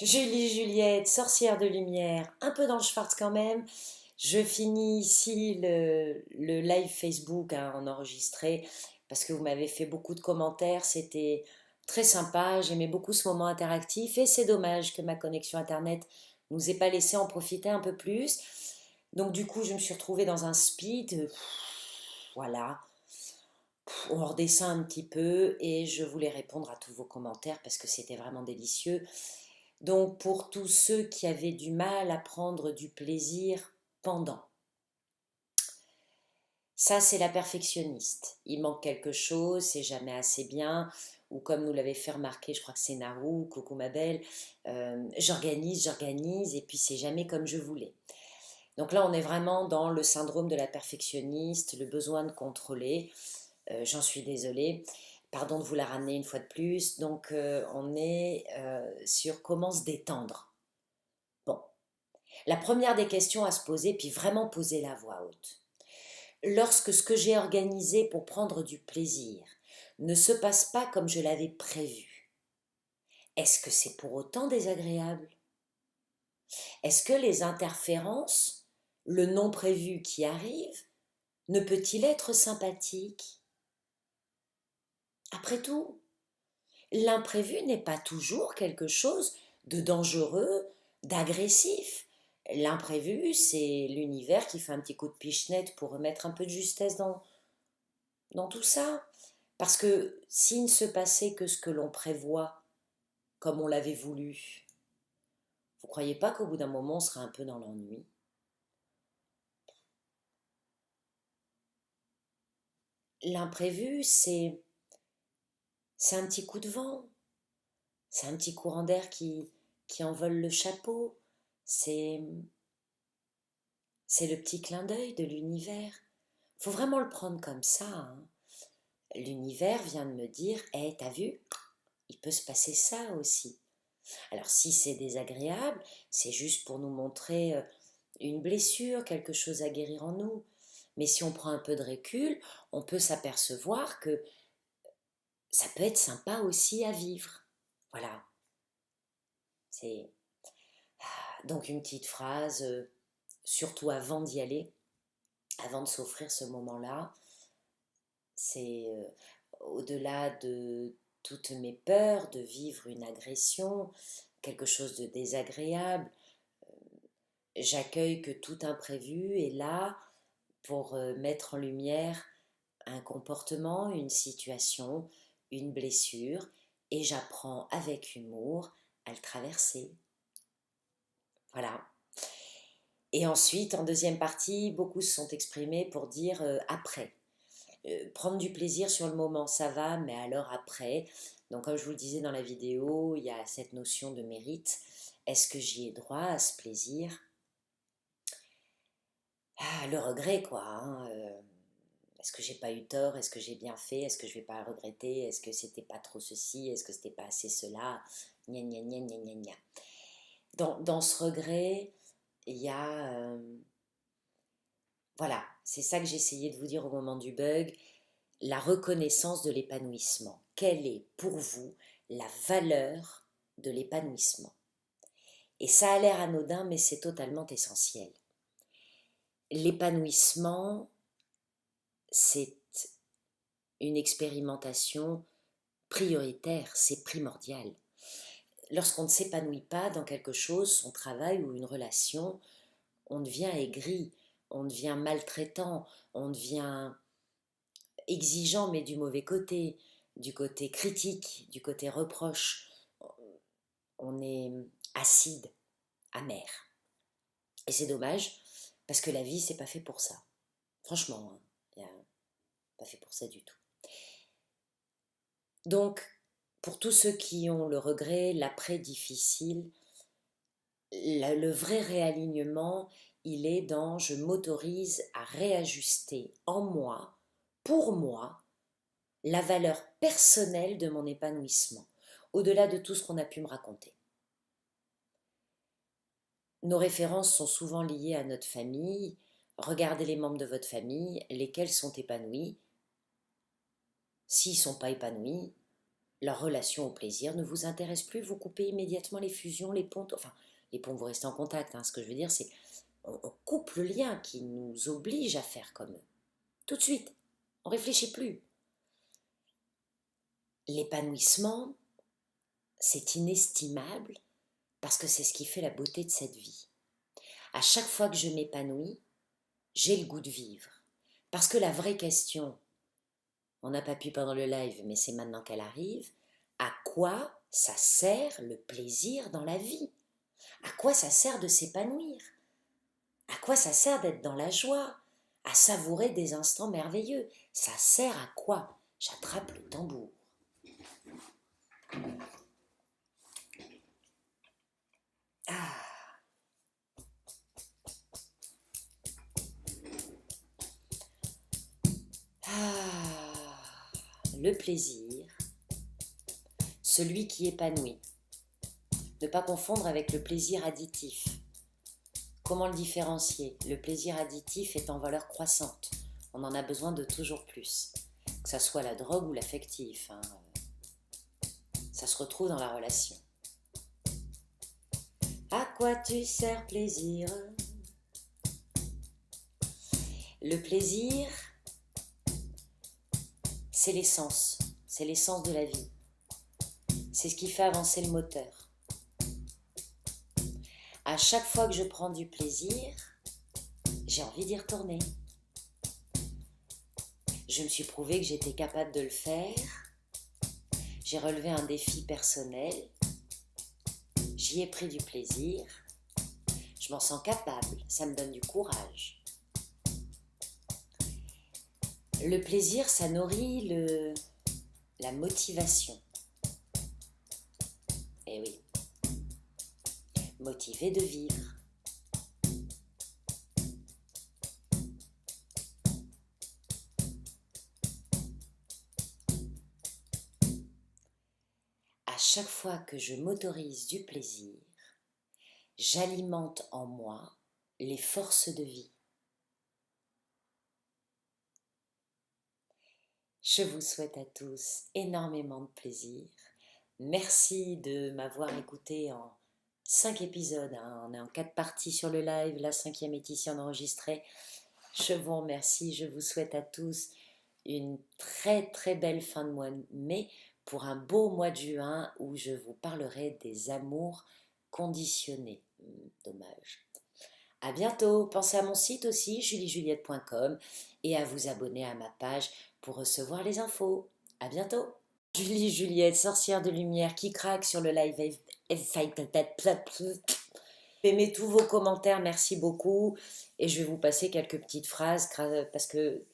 Julie Juliette, sorcière de lumière, un peu dans le schwartz quand même. Je finis ici le live Facebook en enregistré parce que vous m'avez fait beaucoup de commentaires. C'était très sympa. J'aimais beaucoup ce moment interactif et c'est dommage que ma connexion Internet nous ait pas laissé en profiter un peu plus. Donc du coup, je me suis retrouvée dans un speed. Voilà, on redescend un petit peu et je voulais répondre à tous vos commentaires parce que c'était vraiment délicieux. Donc pour tous ceux qui avaient du mal à prendre du plaisir pendant, ça c'est la perfectionniste. Il manque quelque chose, c'est jamais assez bien. Ou comme nous l'avait fait remarquer, je crois que c'est Narou, coucou ma belle, j'organise et puis c'est jamais comme je voulais. Donc là on est vraiment dans le syndrome de la perfectionniste, le besoin de contrôler. J'en suis désolée. Pardon de vous la ramener une fois de plus. Donc on est sur comment se détendre. Bon, la première des questions à se poser, puis vraiment poser la voix haute. Lorsque ce que j'ai organisé pour prendre du plaisir ne se passe pas comme je l'avais prévu, est-ce que c'est pour autant désagréable? Est-ce que les interférences, le non prévu qui arrive, ne peut-il être sympathique? Après tout, l'imprévu n'est pas toujours quelque chose de dangereux, d'agressif. L'imprévu, c'est l'univers qui fait un petit coup de pichenette pour remettre un peu de justesse dans tout ça. Parce que s'il ne se passait que ce que l'on prévoit, comme on l'avait voulu, vous croyez pas qu'au bout d'un moment, on serait un peu dans l'ennui? L'imprévu, c'est un petit coup de vent, c'est un petit courant d'air qui envole le chapeau, c'est, c'est le petit clin d'œil de l'univers. Faut vraiment le prendre comme ça, hein. L'univers vient de me dire, hé, t'as vu, il peut se passer ça aussi. Alors si c'est désagréable, c'est juste pour nous montrer une blessure, quelque chose à guérir en nous. Mais si on prend un peu de recul, on peut s'apercevoir que ça peut être sympa aussi à vivre. Voilà, c'est donc une petite phrase, surtout avant d'y aller, avant de s'offrir ce moment-là, c'est au-delà de toutes mes peurs de vivre une agression, quelque chose de désagréable, j'accueille que tout imprévu est là pour mettre en lumière un comportement, une situation, une blessure, et j'apprends avec humour à le traverser. Voilà. Et ensuite, en deuxième partie, beaucoup se sont exprimés pour dire après. Prendre du plaisir sur le moment, ça va, mais alors après, donc comme je vous le disais dans la vidéo, il y a cette notion de mérite. Est-ce que j'y ai droit à ce plaisir? Ah, le regret, quoi, hein, est-ce que j'ai pas eu tort? Est-ce que j'ai bien fait? Est-ce que je vais pas regretter? Est-ce que c'était pas trop ceci? Est-ce que c'était pas assez cela? Gna gna gna gna gna gna. Dans ce regret, il y a... voilà, c'est ça que j'essayais de vous dire au moment du bug, la reconnaissance de l'épanouissement. Quelle est pour vous la valeur de l'épanouissement? Et ça a l'air anodin, mais c'est totalement essentiel. L'épanouissement, c'est une expérimentation prioritaire, c'est primordial. Lorsqu'on ne s'épanouit pas dans quelque chose, son travail ou une relation, on devient aigri, on devient maltraitant, on devient exigeant mais du mauvais côté, du côté critique, du côté reproche. On est acide, amer. Et c'est dommage parce que la vie, c'est pas fait pour ça. Franchement, hein, pas fait pour ça du tout. Donc, pour tous ceux qui ont le regret, l'après difficile, le vrai réalignement, il est dans je m'autorise à réajuster en moi, pour moi, la valeur personnelle de mon épanouissement, au-delà de tout ce qu'on a pu me raconter. Nos références sont souvent liées à notre famille. Regardez les membres de votre famille, lesquels sont épanouis. S'ils ne sont pas épanouis, leur relation au plaisir ne vous intéresse plus, vous coupez immédiatement les fusions, les ponts, enfin, les ponts, vous restez en contact, hein. Ce que je veux dire, c'est on coupe le lien qui nous oblige à faire comme eux. Tout de suite, on ne réfléchit plus. L'épanouissement, c'est inestimable parce que c'est ce qui fait la beauté de cette vie. À chaque fois que je m'épanouis, j'ai le goût de vivre. Parce que la vraie question, on n'a pas pu pendant le live, mais c'est maintenant qu'elle arrive, à quoi ça sert le plaisir dans la vie? À quoi ça sert de s'épanouir? À quoi ça sert d'être dans la joie? À savourer des instants merveilleux? Ça sert à quoi? J'attrape le tambour. Ah, le plaisir, celui qui épanouit. Ne pas confondre avec le plaisir additif. Comment le différencier? Le plaisir additif est en valeur croissante. On en a besoin de toujours plus. Que ça soit la drogue ou l'affectif, hein. Ça se retrouve dans la relation. À quoi tu sers plaisir? Le plaisir, c'est l'essence de la vie. C'est ce qui fait avancer le moteur. À chaque fois que je prends du plaisir, j'ai envie d'y retourner. Je me suis prouvé que j'étais capable de le faire. J'ai relevé un défi personnel. J'y ai pris du plaisir. Je m'en sens capable. Ça me donne du courage. Le plaisir, ça nourrit la motivation. Eh oui. Motivé de vivre. À chaque fois que je m'autorise du plaisir, j'alimente en moi les forces de vie. Je vous souhaite à tous énormément de plaisir. Merci de m'avoir écouté en 5 épisodes, hein. On est en 4 parties sur le live, la 5e est ici en enregistré. Je vous remercie, je vous souhaite à tous une très très belle fin de mois de mai pour un beau mois de juin où je vous parlerai des amours conditionnés. Dommage. À bientôt. Pensez à mon site aussi, juliejuliette.com, et à vous abonner à ma page pour recevoir les infos. À bientôt. Julie Juliette, sorcière de lumière qui craque sur le live. Aimez tous vos commentaires, merci beaucoup. Et je vais vous passer quelques petites phrases parce que